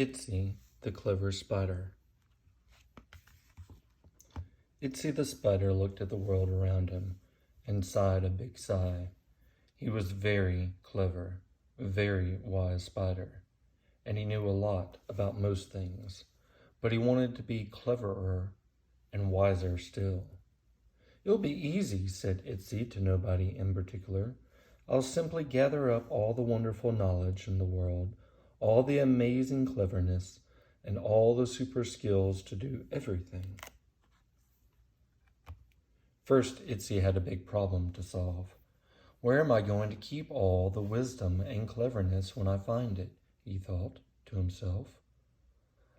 Itsy, the clever spider. Itsy the spider looked at the world around him and sighed a big sigh. He was very clever, very wise spider, and he knew a lot about most things, but he wanted to be cleverer and wiser still. "It'll be easy," said Itsy to nobody in particular. "I'll simply gather up all the wonderful knowledge in the world, all the amazing cleverness, and all the super skills to do everything." First, Itsy had a big problem to solve. "Where am I going to keep all the wisdom and cleverness when I find it?" he thought to himself.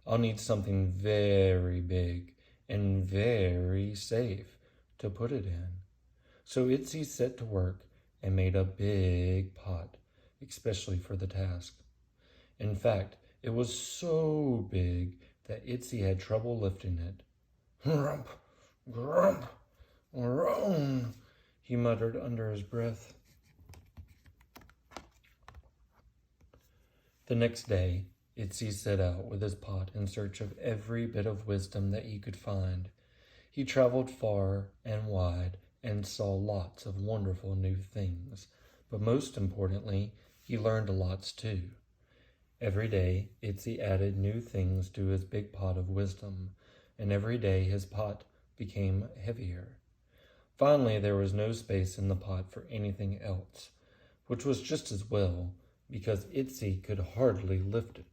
"I'll need something very big and very safe to put it in." So Itsy set to work and made a big pot, especially for the task. In fact, it was so big that Itsy had trouble lifting it. "Grump, grump, groan," he muttered under his breath. The next day, Itsy set out with his pot in search of every bit of wisdom that he could find. He traveled far and wide and saw lots of wonderful new things, but most importantly, he learned lots too. Every day, Itsy added new things to his big pot of wisdom, and every day his pot became heavier. Finally, there was no space in the pot for anything else, which was just as well, because Itsy could hardly lift it.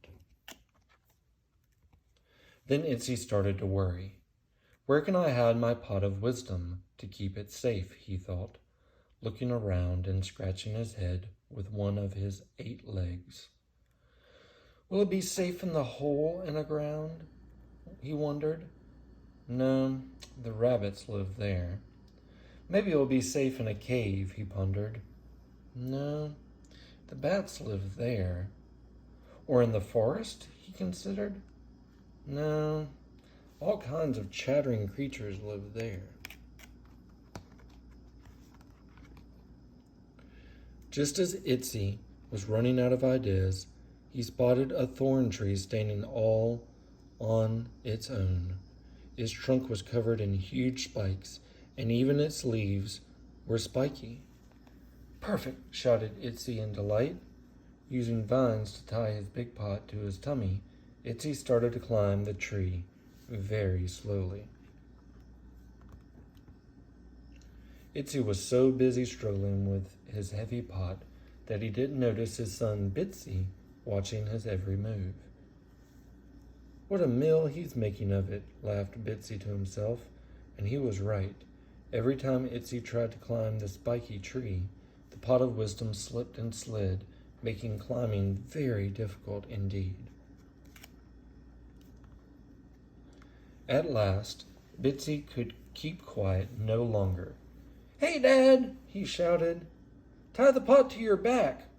Then Itsy started to worry. "Where can I hide my pot of wisdom to keep it safe?" he thought, looking around and scratching his head with one of his 8 legs. "Will it be safe in the hole in the ground?" he wondered. "No, the rabbits live there." "Maybe it will be safe in a cave," he pondered. "No, the bats live there." "Or in the forest?" he considered. "No, all kinds of chattering creatures live there." Just as Itsy was running out of ideas, he spotted a thorn tree standing all on its own. Its trunk was covered in huge spikes, and even its leaves were spiky. "Perfect," shouted Itsy in delight. Using vines to tie his big pot to his tummy, Itsy started to climb the tree very slowly. Itsy was so busy struggling with his heavy pot that he didn't notice his son Bitsy watching his every move. "What a meal he's making of it," laughed Bitsy to himself, and he was right. Every time Itsy tried to climb the spiky tree, the pot of wisdom slipped and slid, making climbing very difficult indeed. At last, Bitsy could keep quiet no longer. "Hey, Dad!" he shouted. "Tie the pot to your back,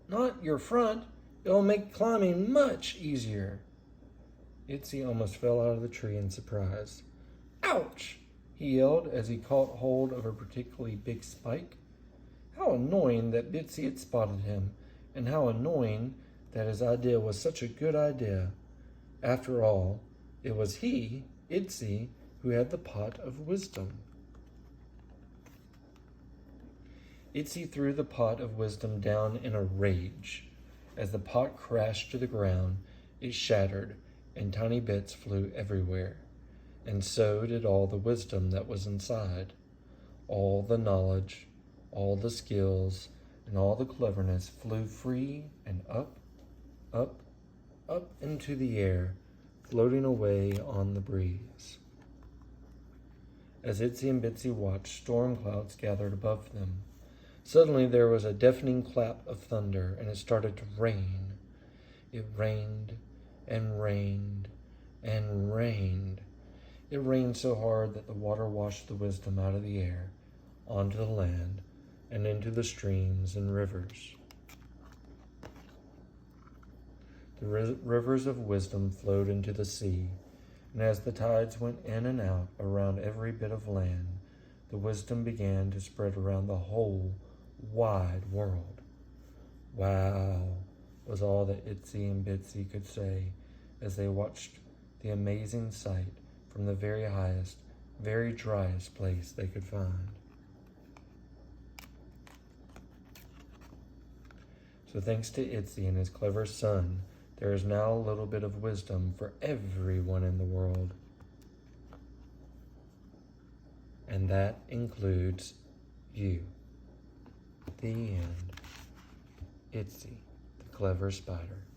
not your front. It'll make climbing much easier." Itsy almost fell out of the tree in surprise. "Ouch!" he yelled as he caught hold of a particularly big spike. How annoying that Bitsy had spotted him, and how annoying that his idea was such a good idea. After all, it was he, Itsy, who had the pot of wisdom. Itsy threw the pot of wisdom down in a rage. As the pot crashed to the ground, it shattered, and tiny bits flew everywhere. And so did all the wisdom that was inside. All the knowledge, all the skills, and all the cleverness flew free and up, up, up into the air, floating away on the breeze. As Itsy and Bitsy watched, storm clouds gathered above them. Suddenly there was a deafening clap of thunder, and it started to rain. It rained and rained and rained. It rained so hard that the water washed the wisdom out of the air, onto the land, and into the streams and rivers. The rivers of wisdom flowed into the sea, and as the tides went in and out around every bit of land, the wisdom began to spread around the whole wide world. "Wow," was all that Itsy and Bitsy could say as they watched the amazing sight from the very highest, very driest place they could find. So thanks to Itsy and his clever son, there is now a little bit of wisdom for everyone in the world. And that includes you. The end. Itsy, the clever spider.